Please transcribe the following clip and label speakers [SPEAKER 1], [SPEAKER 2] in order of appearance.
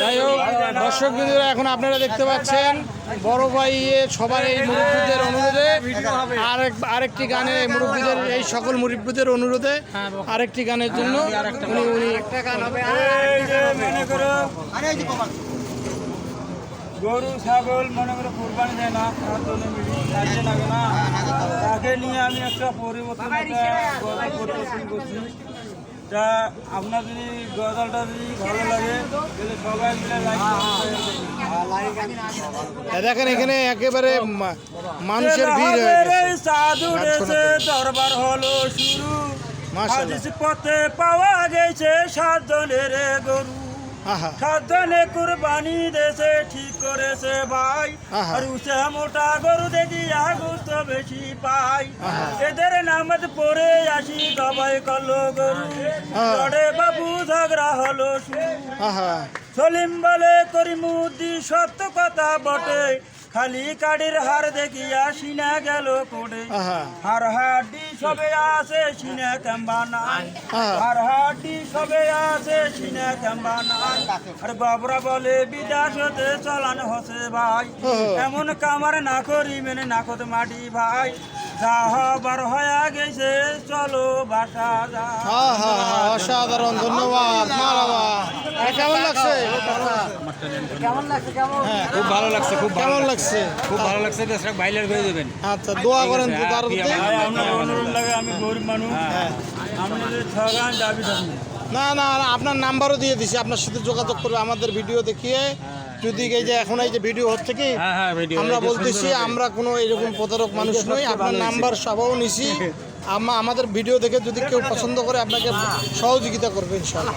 [SPEAKER 1] যাই হোক দর্শক বিন্দুরা, এখন আপনারা দেখতে পাচ্ছেন বড় ভাই সবার এই মুরব্বীদের অনুরোধে আরেকটি গানে মুরব্বীদের এই সকল মুরব্বীদের অনুরোধে আরেকটি গানের জন্য উনি
[SPEAKER 2] গরু ছাগল মনে করে কোরবানি দেয় না, কাজে লাগে না, তাকে নিয়ে আমি একটা পরিবর্তন করছি। তা আপনার যদি গজালটা যদি ভালো লাগে তাহলে সবাই মিলে
[SPEAKER 1] দেখেন এখানে একেবারে মানুষের ভিড় হয়ে গেছে।
[SPEAKER 2] সাধু এসে দরবার হলো শুরু, পথে পাওয়া গেছে 7 জনের গরু, 7 জনে কুরবানি দেশে ঠিক করেছে ভাই। আর উসে মোটা গরু দেখি আগুস্ত বেশি পাই, এদের নামাজ পড়ে আসি সবাই করলো গরু, লড়ে বাবু ঝগড়া হলো শুরু। সলিম বলে করিমুদ্দি সত্য কথা বটে, খালি কাঠের হার দেখিয়া সিনা গেল কোড়ে, হার হাড্ডি সবে আছে সিনা কেম্বা নাই, হার হাড্ডি সবে আছে সিনা কেম্বা নাই। আর বাবরা বলে বিদাস হতে চলান হসে ভাই, এমন কামার না করি মেনে নাকত মাটি ভাই, যা হবার হয়ে গেছে চলো বাসা যা।
[SPEAKER 1] অসাধারণ, ধন্যবাদ। কেমন লাগছে?
[SPEAKER 3] খুব ভালো লাগছে, খুব
[SPEAKER 1] কেমন লাগছে?
[SPEAKER 3] খুব ভালো লাগছে। দেশটা বাইলের করে দেবেন।
[SPEAKER 1] আচ্ছা, দোয়া করেন তো তার
[SPEAKER 2] আপনার অনুরোধ লাগে, আমি গরিব মানুষ, আমাদের ঠগান দাবি থাকি
[SPEAKER 1] না না, আপনার নাম্বারও দিয়ে দিছি, আপনার সাথে যোগাযোগ করবে আমাদের ভিডিও দেখিয়ে। যদি এই যে এখন এই যে ভিডিও হচ্ছে কি আমরা বলতেছি আমরা কোনো এরকম প্রতারক মানুষ নই, আপনার নাম্বার সবও নিছি। আমাদের ভিডিও দেখে যদি কেউ পছন্দ করে আপনাকে সহযোগিতা করবে ইনশাআল্লাহ।